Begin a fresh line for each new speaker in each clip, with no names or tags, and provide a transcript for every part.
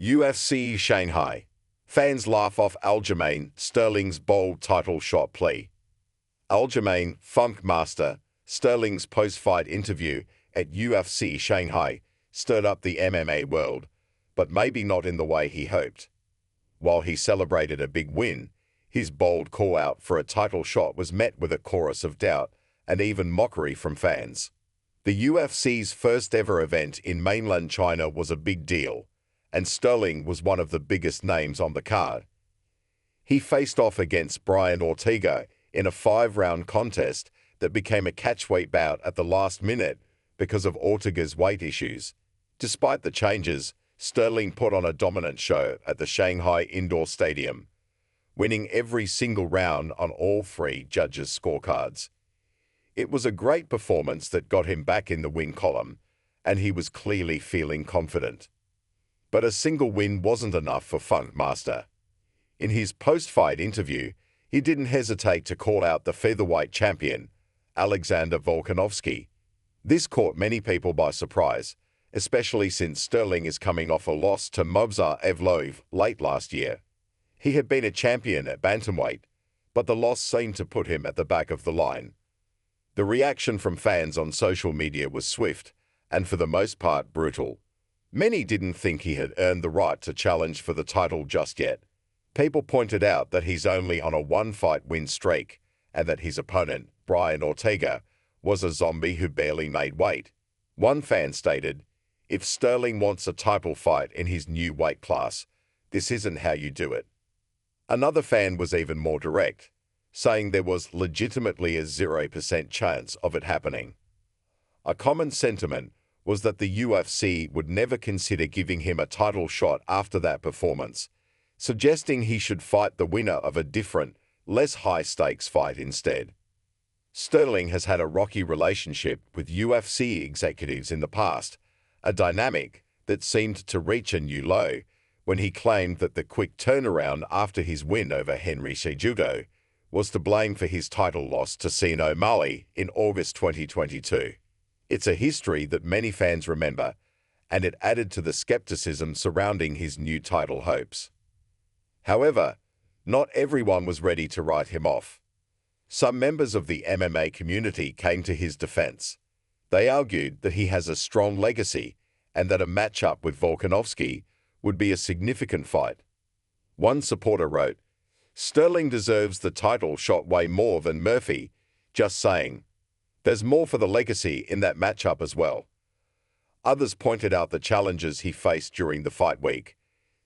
UFC Shanghai. Fans laugh off Aljamain Sterling's bold title shot plea. Aljamain Funk Master Sterling's post-fight interview at UFC Shanghai stirred up the MMA world, but maybe not in the way he hoped. While he celebrated a big win, his bold call-out for a title shot was met with a chorus of doubt and even mockery from fans. The UFC's first-ever event in mainland China was a big deal, and Sterling was one of the biggest names on the card. He faced off against Brian Ortega in a 5-round contest that became a catchweight bout at the last minute because of Ortega's weight issues. Despite the changes, Sterling put on a dominant show at the Shanghai Indoor Stadium, winning every single round on all 3 judges' scorecards. It was a great performance that got him back in the win column, and he was clearly feeling confident. But a single win wasn't enough for Funk Master. In his post-fight interview, he didn't hesitate to call out the featherweight champion, Alexander Volkanovski. This caught many people by surprise, especially since Sterling is coming off a loss to Movsar Evloev late last year. He had been a champion at bantamweight, but the loss seemed to put him at the back of the line. The reaction from fans on social media was swift and for the most part brutal. Many didn't think he had earned the right to challenge for the title just yet. People pointed out that he's only on a 1-fight win streak and that his opponent, Brian Ortega, was a zombie who barely made weight. One fan stated, "If Sterling wants a title fight in his new weight class, this isn't how you do it." Another fan was even more direct, saying there was legitimately a 0% chance of it happening. A common sentiment was that the UFC would never consider giving him a title shot after that performance, suggesting he should fight the winner of a different, less high-stakes fight instead. Sterling has had a rocky relationship with UFC executives in the past, a dynamic that seemed to reach a new low when he claimed that the quick turnaround after his win over Henry Cejudo was to blame for his title loss to Sean O'Malley in August 2022. It's a history that many fans remember, and it added to the skepticism surrounding his new title hopes. However, not everyone was ready to write him off. Some members of the MMA community came to his defense. They argued that he has a strong legacy and that a matchup with Volkanovski would be a significant fight. One supporter wrote, "Sterling deserves the title shot way more than Murphy, just saying. There's more for the legacy in that matchup as well." Others pointed out the challenges he faced during the fight week,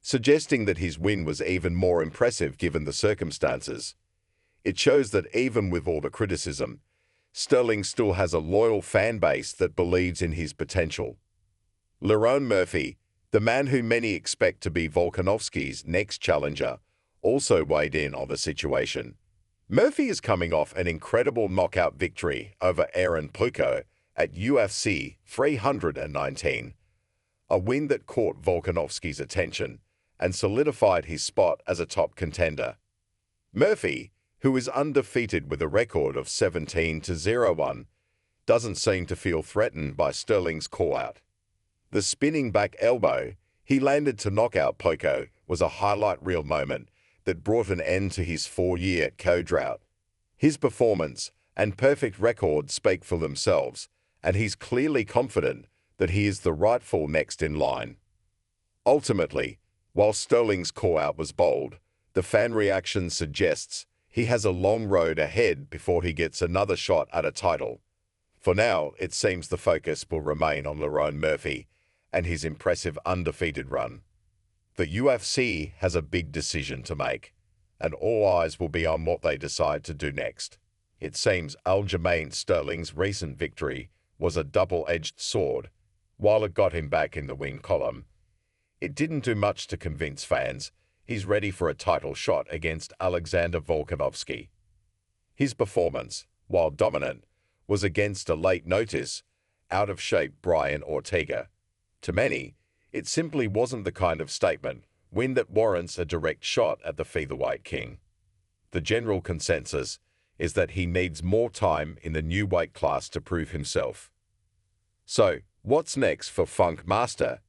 suggesting that his win was even more impressive given the circumstances. It shows that even with all the criticism, Sterling still has a loyal fan base that believes in his potential. Lerone Murphy, the man who many expect to be Volkanovski's next challenger, also weighed in on the situation. Murphy is coming off an incredible knockout victory over Aaron Puko at UFC 319, a win that caught Volkanovski's attention and solidified his spot as a top contender. Murphy, who is undefeated with a record of 17-0-1, doesn't seem to feel threatened by Sterling's call-out. The spinning back elbow he landed to knock out Puko was a highlight reel moment that brought an end to his 4-year KO drought. His performance and perfect record speak for themselves, and he's clearly confident that he is the rightful next in line. Ultimately, while Sterling's call-out was bold, the fan reaction suggests he has a long road ahead before he gets another shot at a title. For now, it seems the focus will remain on Lerone Murphy and his impressive undefeated run. The UFC has a big decision to make, and all eyes will be on what they decide to do next. It seems Aljamain Sterling's recent victory was a double-edged sword. While it got him back in the win column, it didn't do much to convince fans he's ready for a title shot against Alexander Volkanovski. His performance, while dominant, was against a late-notice, out-of-shape Brian Ortega. To many, it simply wasn't the kind of win that warrants a direct shot at the featherweight king. The general consensus is that he needs more time in the new weight class to prove himself. So, what's next for Funk Master?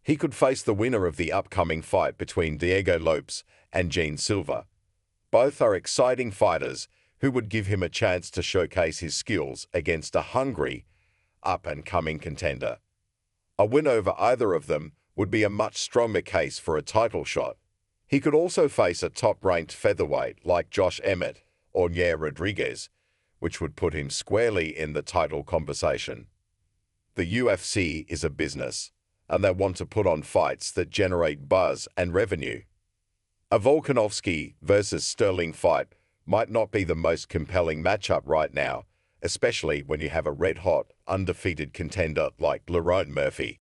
He could face the winner of the upcoming fight between Diego Lopes and Gene Silva. Both are exciting fighters who would give him a chance to showcase his skills against a hungry, up-and-coming contender. A win over either of them would be a much stronger case for a title shot. He could also face a top-ranked featherweight like Josh Emmett or Yair Rodriguez, which would put him squarely in the title conversation. The UFC is a business, and they want to put on fights that generate buzz and revenue. A Volkanovski versus Sterling fight might not be the most compelling matchup right now, especially when you have a red-hot, undefeated contender like Lerone Murphy.